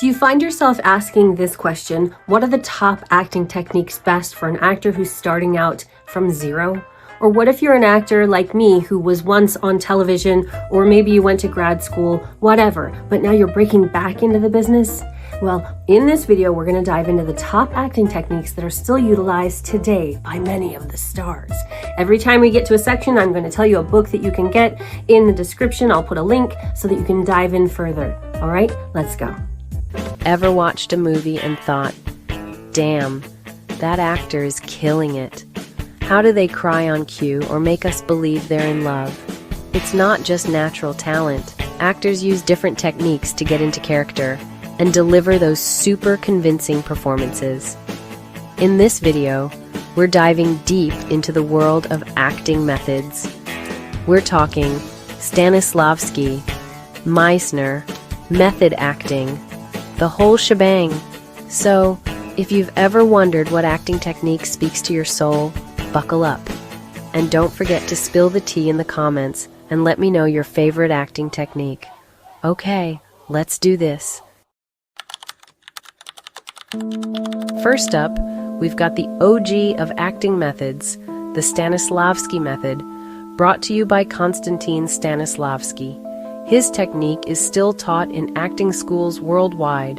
Do you find yourself asking this question, what are the top acting techniques best for an actor who's starting out from zero? Or what if you're an actor like me who was once on television, or maybe you went to grad school, whatever, but now you're breaking back into the business? Well, in this video, we're going to dive into the top acting techniques that are still utilized today by many of the stars. Every time we get to a section, I'm going to tell you a book that you can get. In the description, I'll put a link so that you can dive in further. All right, let's go. Ever watched a movie and thought, damn, that actor is killing it? How do they cry on cue or make us believe they're in love? It's not just natural talent. Actors use different techniques to get into character and deliver those super convincing performances. In this video, we're diving deep into the world of acting methods. We're talking Stanislavski, Meisner, method acting, the whole shebang. So, if you've ever wondered what acting technique speaks to your soul, buckle up. And don't forget to spill the tea in the comments and let me know your favorite acting technique. Okay, let's do this. First up, we've got the OG of acting methods, the Stanislavski method, brought to you by Konstantin Stanislavski. His technique is still taught in acting schools worldwide.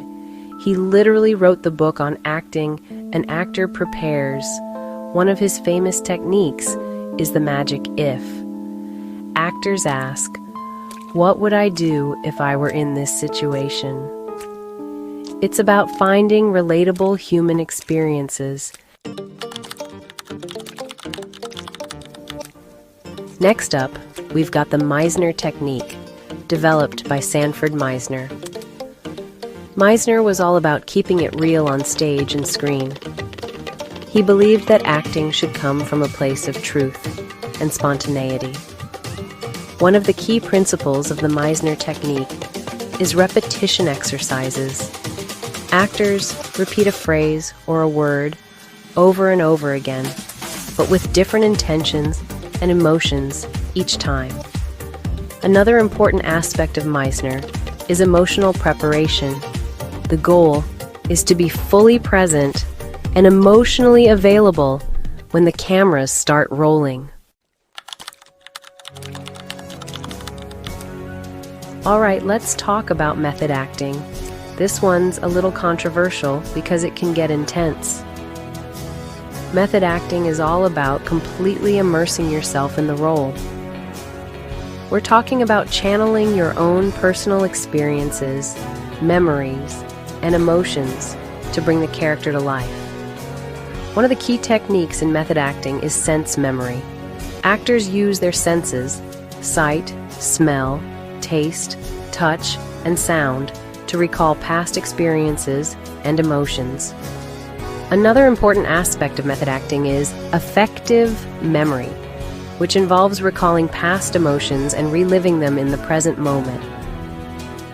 He literally wrote the book on acting, An Actor Prepares. One of his famous techniques is the magic if. Actors ask, what would I do if I were in this situation? It's about finding relatable human experiences. Next up, we've got the Meisner technique, developed by Sanford Meisner. Meisner was all about keeping it real on stage and screen. He believed that acting should come from a place of truth and spontaneity. One of the key principles of the Meisner technique is repetition exercises. Actors repeat a phrase or a word over and over again, but with different intentions and emotions each time. Another important aspect of Meisner is emotional preparation. The goal is to be fully present and emotionally available when the cameras start rolling. All right, let's talk about method acting. This one's a little controversial because it can get intense. Method acting is all about completely immersing yourself in the role. We're talking about channeling your own personal experiences, memories, and emotions to bring the character to life. One of the key techniques in method acting is sense memory. Actors use their senses, sight, smell, taste, touch, and sound to recall past experiences and emotions. Another important aspect of method acting is affective memory, which involves recalling past emotions and reliving them in the present moment.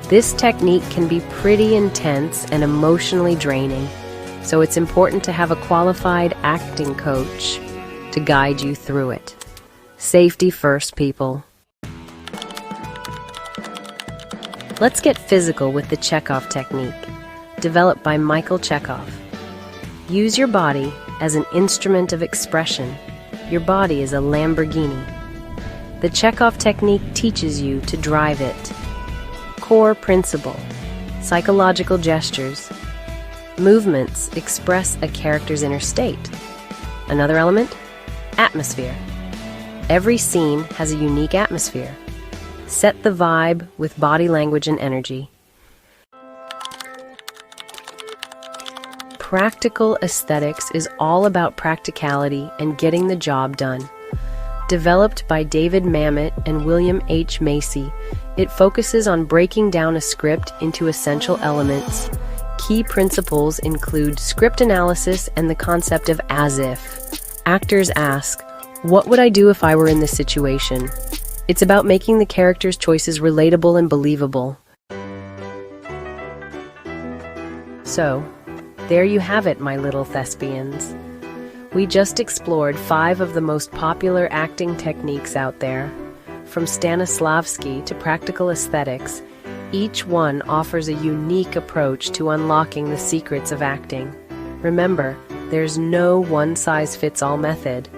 This technique can be pretty intense and emotionally draining, so it's important to have a qualified acting coach to guide you through it. Safety first, people. Let's get physical with the Chekhov technique, developed by Michael Chekhov. Use your body as an instrument of expression. Your body is a Lamborghini. The Chekhov technique teaches you to drive it. Core principle: psychological gestures. Movements express a character's inner state. Another element: atmosphere. Every scene has a unique atmosphere. Set the vibe with body language and energy. Practical aesthetics is all about practicality and getting the job done. Developed by David Mamet and William H. Macy, it focuses on breaking down a script into essential elements. Key principles include script analysis and the concept of as if. Actors ask, what would I do if I were in this situation? It's about making the character's choices relatable and believable. So, there you have it, my little thespians. We just explored 5 of the most popular acting techniques out there, from Stanislavski to practical aesthetics, Each one offers a unique approach to unlocking the secrets of acting. Remember, there's no one-size-fits-all method.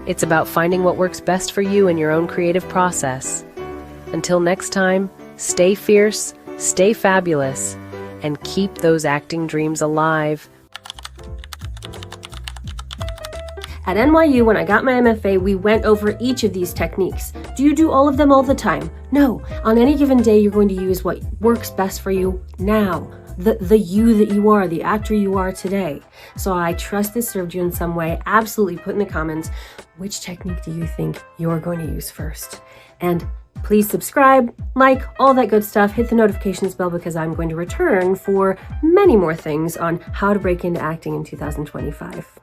It's about finding what works best for you in your own creative process. Until next time, stay fierce, stay fabulous, and keep those acting dreams alive. At NYU, when I got my MFA, we went over each of these techniques. Do you do all of them all the time? No. On any given day, you're going to use what works best for you now. The you that you are, the actor you are today. So I trust this served you in some way. Absolutely put in the comments, which technique do you think you're going to use first? And please subscribe, like, all that good stuff. Hit the notifications bell because I'm going to return for many more things on how to break into acting in 2025.